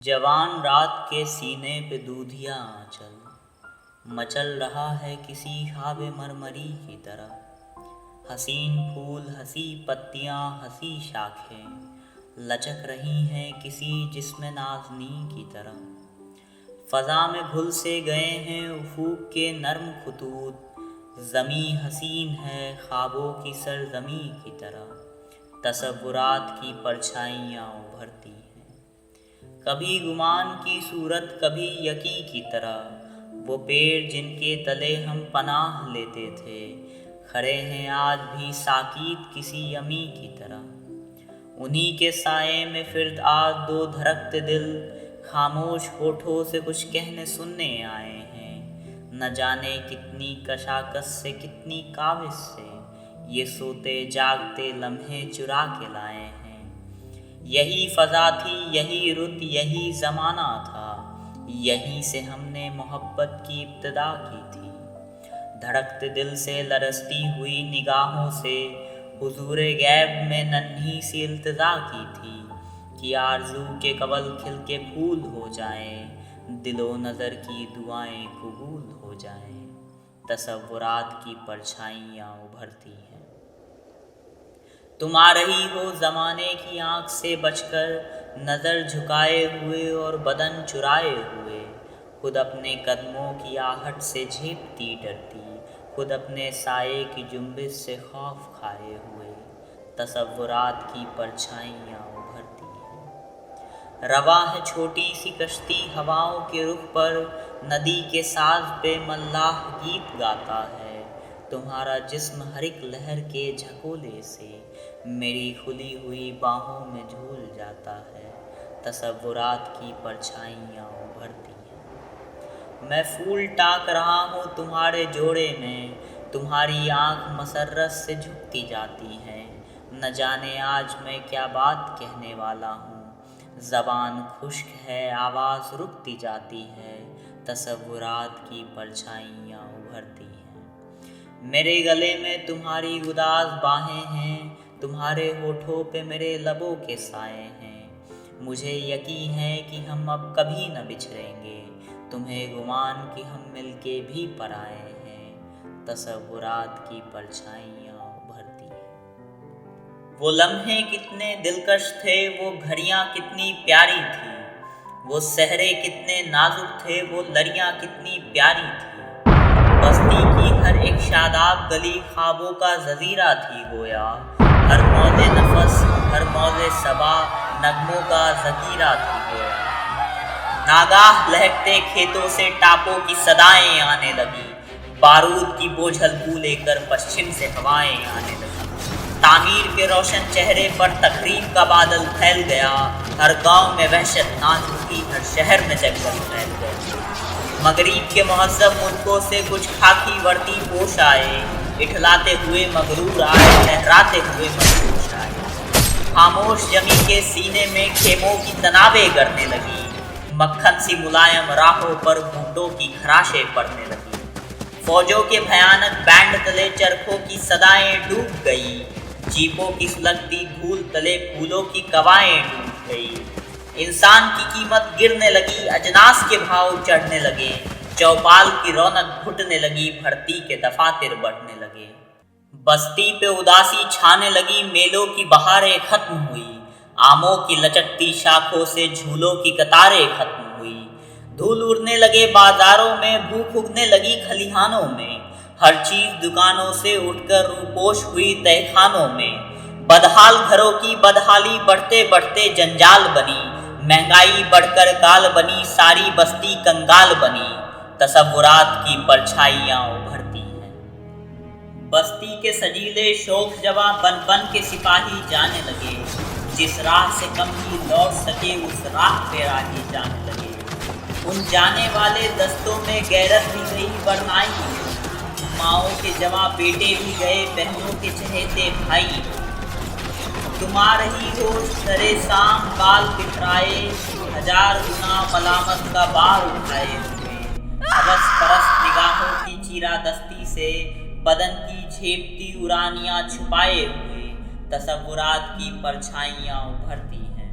جوان رات کے سینے پہ دودھیا آنچل مچل رہا ہے کسی خواب مرمری کی طرح۔ حسین پھول، ہنسی پتیاں، ہنسی شاخیں لچک رہی ہیں کسی جسم نازنیں کی طرح۔ فضا میں گھل سے گئے ہیں افق کے نرم خطوط، زمیں حسین ہے خوابوں کی سرزمیں کی طرح۔ تصورات کی پرچھائیاں ابھرتی ہیں، کبھی گمان کی صورت کبھی یقیں کی طرح۔ وہ پیڑ جن کے تلے ہم پناہ لیتے تھے، کھڑے ہیں آج بھی ساکت کسی یمیں کی طرح۔ انہی کے سائے میں پھر آج دو دھڑکتے دل، خاموش ہونٹوں سے کچھ کہنے سننے آئے ہیں۔ نہ جانے کتنی کشاکش سے کتنی کاوش سے، یہ سوتے جاگتے لمحے چرا کے لائے ہیں۔ یہی فضا تھی، یہی رت، یہی زمانہ تھا، یہیں سے ہم نے محبت کی ابتدا کی تھی۔ دھڑکتے دل سے لرزتی ہوئی نگاہوں سے حضور غیب میں ننھی سی التجا کی تھی، کہ آرزو کے قبل کھل کے پھول ہو جائیں، دل و نظر کی دعائیں قبول ہو جائیں۔ تصورات کی پرچھائیاں ابھرتی ہیں، تم آ رہی ہو زمانے کی آنکھ سے بچ کر، نظر جھکائے ہوئے اور بدن چرائے ہوئے۔ خود اپنے قدموں کی آہٹ سے جھیپتی ڈرتی، خود اپنے سائے کی جنبش سے خوف کھائے ہوئے۔ تصورات کی پرچھائیاں ابھرتی ہیں، رواں ہے چھوٹی سی کشتی ہواؤں کے رخ پر، ندی کے ساز پہ ملاح گیت گاتا ہے۔ تمہارا جسم ہر ایک لہر کے جھکولے سے میری کھلی ہوئی باہوں میں جھول جاتا ہے۔ تصورات کی پرچھائیاں ابھرتی ہیں، میں پھول ٹاک رہا ہوں تمہارے جوڑے میں، تمہاری آنکھ مسرت سے جھکتی جاتی ہے۔ نہ جانے آج میں کیا بات کہنے والا ہوں، زبان خشک ہے، آواز رکتی جاتی ہے۔ تصورات کی پرچھائیاں ابھرتی ہیں، میرے گلے میں تمہاری اداس باہیں ہیں، تمہارے ہونٹوں پہ میرے لبوں کے سائے ہیں۔ مجھے یقین ہے کہ ہم اب کبھی نہ بچھڑیں گے، تمہیں گمان کہ ہم مل کے بھی پرائے ہیں۔ تصورات کی پرچھائیاں ابھرتی ہیں، وہ لمحے کتنے دلکش تھے، وہ گھڑیاں کتنی پیاری تھیں، وہ صحرے کتنے نازک تھے، وہ لڑیاں کتنی پیاری تھیں۔ بستی کی ہر ایک شاداب گلی خوابوں کا جزیرہ تھی گویا، ہر موج نفس، ہر موج صبا نغموں کا ذخیرہ تھی گویا۔ ناگاہ لہکتے کھیتوں سے ٹاپوں کی صدائیں آنے لگی، بارود کی بوجھل بو لے کر پشچم سے ہوائیں آنے لگی۔ تعمیر کے روشن چہرے پر تقریب کا بادل پھیل گیا، ہر گاؤں میں وحشت ناچ اٹھی، ہر شہر میں جنگل پھیل گئے۔ مغرب کے مہذب ملکوں سے کچھ خاکی وردی پوش آئے، اٹھلاتے ہوئے مغرور آئے، لہراتے ہوئے مدہوش آئے۔ خاموش زمیں کے سینے میں خیموں کی تنابیں گڑنے لگی، مکھن سی ملائم راہوں پر گھونٹوں کی خراشیں پڑنے لگی۔ فوجوں کے بھیانک بینڈ تلے چرخوں کی صدائیں ڈوب گئی، جیپوں کی سلگتی دھول تلے پھولوں کی کوائیں ڈوب گئی۔ انسان کی قیمت گرنے لگی، اجناس کے بھاؤ چڑھنے لگے، چوپال کی رونق گھٹنے لگی، بھرتی کے دفاتر بڑھنے لگے۔ بستی پہ اداسی چھانے لگی، میلوں کی بہاریں ختم ہوئی، آموں کی لچکتی شاخوں سے جھولوں کی قطاریں ختم ہوئی۔ دھول اڑنے لگے بازاروں میں، بھوک اگنے لگی کھلیہانوں میں، ہر چیز دکانوں سے اٹھ کر روپوش ہوئی تہخانوں میں۔ بدحال گھروں کی بدحالی بڑھتے بڑھتے جنجال بنی، مہنگائی بڑھ کر کال بنی، ساری بستی کنگال بنی۔ تصورات کی پرچھائیاں ابھرتی ہیں، بستی کے سجیلے شوخ جواں بن بن کے سپاہی جانے لگے، جس راہ سے کم ہی لوٹ سکے اس راہ پہ راہی جانے لگے۔ ان جانے والے دستوں میں غیرت بھی گئی بڑھائی، ماؤں کے جواں بیٹے بھی گئے، بہنوں کے چہیتے بھائی۔ تم آ رہی ہو سرے سام بال بکھرائے، ہزار گنا ملامت کا بار اٹھائے ہوئے، ہوس پرست نگاہوں کی چیرا دستی سے بدن کی جھیپتی اڑانیاں چھپائے ہوئے۔ تصورات کی پرچھائیاں ابھرتی ہیں،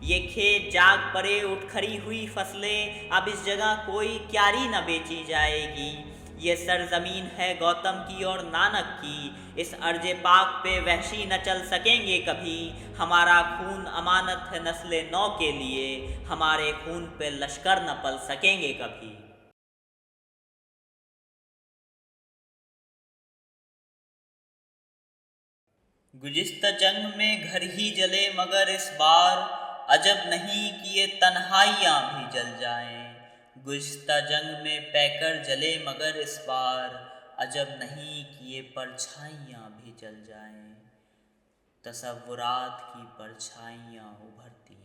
یہ کھیت جاگ پڑے اٹھ کھڑی ہوئی فصلیں، اب اس جگہ کوئی کیاری نہ بیچی جائے گی۔ یہ سرزمین ہے گوتم کی اور نانک کی، اس ارض پاک پہ وحشی نہ چل سکیں گے کبھی۔ ہمارا خون امانت ہے نسل نو کے لیے، ہمارے خون پہ لشکر نہ پل سکیں گے کبھی۔ گزشتہ جنگ میں گھر ہی جلے مگر اس بار عجب نہیں کہ یہ تنہائیاں بھی جل جائیں۔ گزشتہ جنگ میں پیکر جلے مگر اس بار عجب نہیں کہ یہ پرچھائیاں بھی جل جائیں۔ تصورات کی پرچھائیاں ابھرتی